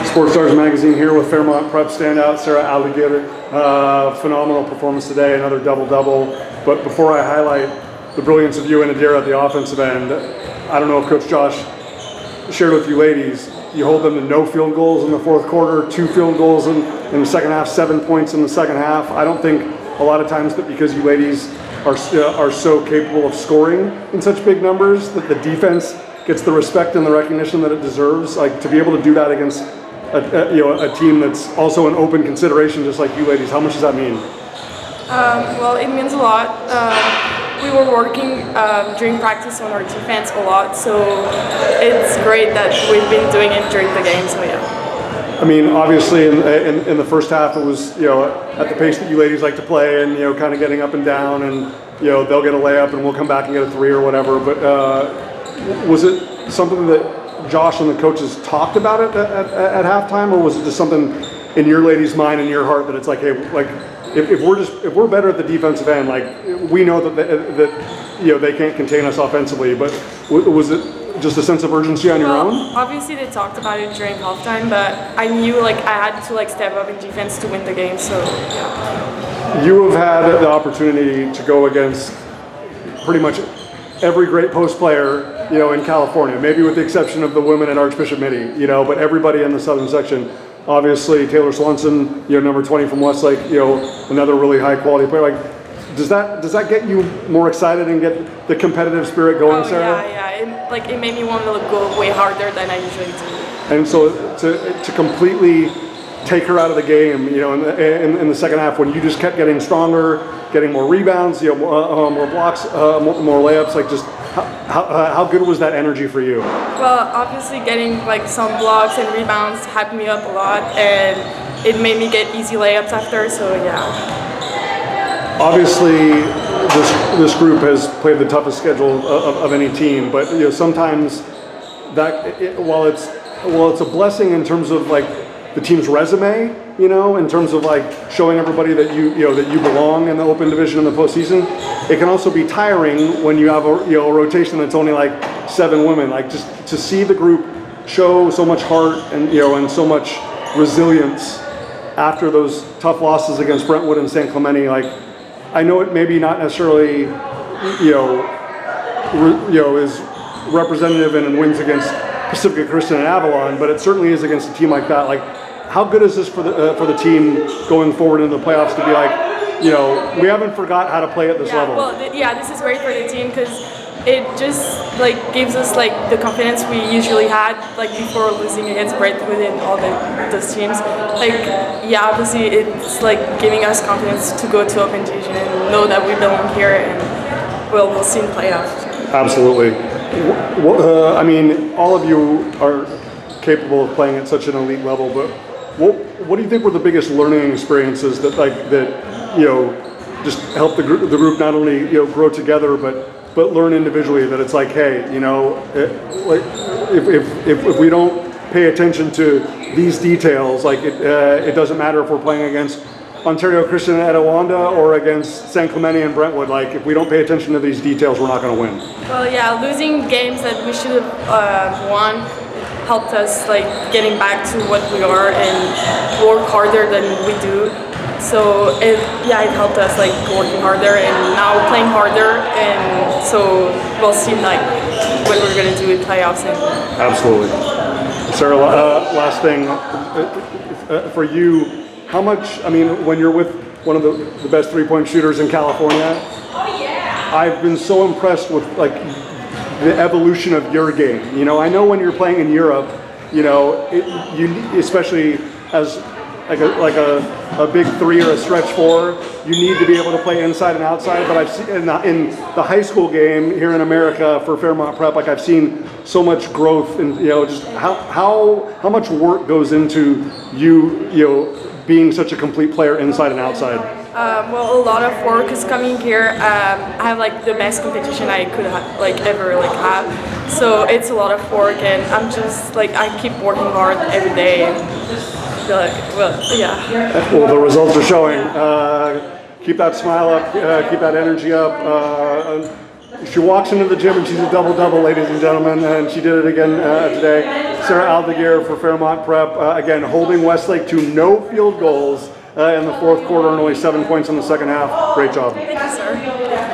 Sports Stars Magazine here with Fairmont Prep standout Sarah Aldeguer. Phenomenal performance today, another double-double. But before I highlight the brilliance of you and Adira at the offensive end, I don't know if Coach Josh shared with you ladies, you hold them to no field goals in the fourth quarter, 2 field goals in the second half, 7 points in the second half. I don't think a lot of times that because you ladies are so capable of scoring in such big numbers that the defense gets the respect and the recognition that it deserves. Like, to be able to do that against a team that's also an open consideration, just like you ladies, how much does that mean? Well, it means a lot. We were working during practice on our defense a lot, so it's great that we've been doing it during the game. So yeah. I mean, obviously, in the first half, it was at the pace that you ladies like to play, and kind of getting up and down, and they'll get a layup, and we'll come back and get a 3 or whatever. But was it something that Josh and the coaches talked about it at halftime, or was it just something in your ladies' mind and your heart that it's like, hey, like if we're better at the defensive end, like we know that they can't contain us offensively, but was it just a sense of urgency on your own? Obviously they talked about it during halftime, but I knew I had to step up in defense to win the game. So yeah. You have had the opportunity to go against pretty much every great post player in California, maybe with the exception of the women at Archbishop Mitty, but everybody in the southern section. Obviously, Taylor Swanson, number 20 from Westlake, another really high quality player. Like, does that get you more excited and get the competitive spirit going, Sarah? Yeah. It made me want to go way harder than I usually do. And so to completely take her out of the game, in the second half, when you just kept getting stronger, getting more rebounds, more blocks, more layups, like just how good was that energy for you? Well, obviously getting some blocks and rebounds hyped me up a lot, and it made me get easy layups after. So yeah. Obviously, this group has played the toughest schedule of any team, but sometimes while it's a blessing in terms of the team's resume, in terms of showing everybody that you belong in the open division in the postseason, it can also be tiring when you have a rotation that's only 7 women. Just to see the group show so much heart and and so much resilience after those tough losses against Brentwood and San Clemente. I know it maybe not necessarily is representative and wins against Pacifica Christian and Avalon, but it certainly is against a team like that. How good is this for the team going forward in the playoffs to be we haven't forgot how to play at this level? Well, this is great for the team because it just gives us the confidence we usually had before losing against Brentwood and all those teams. Obviously it's giving us confidence to go to open division and know that we belong here, and we'll see in the playoffs. Absolutely. I mean, all of you are capable of playing at such an elite level, but what do you think were the biggest learning experiences that just helped the group not only grow together but learn individually, that it's hey, if we don't pay attention to these details, it doesn't matter if we're playing against Ontario Christian and Etiwanda or against San Clemente and Brentwood. If we don't pay attention to these details, we're not going to win. Well, yeah, losing games that we should have won helped us getting back to what we are and work harder than we do. So it helped us working harder and now playing harder, and so we'll see what we're going to do in playoffs. Absolutely. Sarah, last thing for you. How much, when you're with one of the best 3-point shooters in California, I've been so impressed with the evolution of your game. I know when you're playing in Europe, you especially as a big 3 or a stretch 4, you need to be able to play inside and outside. But I've seen in the high school game here in America for Fairmont Prep, I've seen so much growth and just how much work goes into you being such a complete player inside and outside. Well, a lot of work is coming here. I have the best competition I could have ever have. So it's a lot of work, and I'm just I keep working hard every day. And Well, the results are showing. Keep that smile up. Keep that energy up. She walks into the gym and she's a double-double, ladies and gentlemen, and she did it again today. Sarah Aldeguer for Fairmont Prep. Again, holding Westlake to no field goals in the fourth quarter and only 7 points in the second half. Great job. Thank you, sir.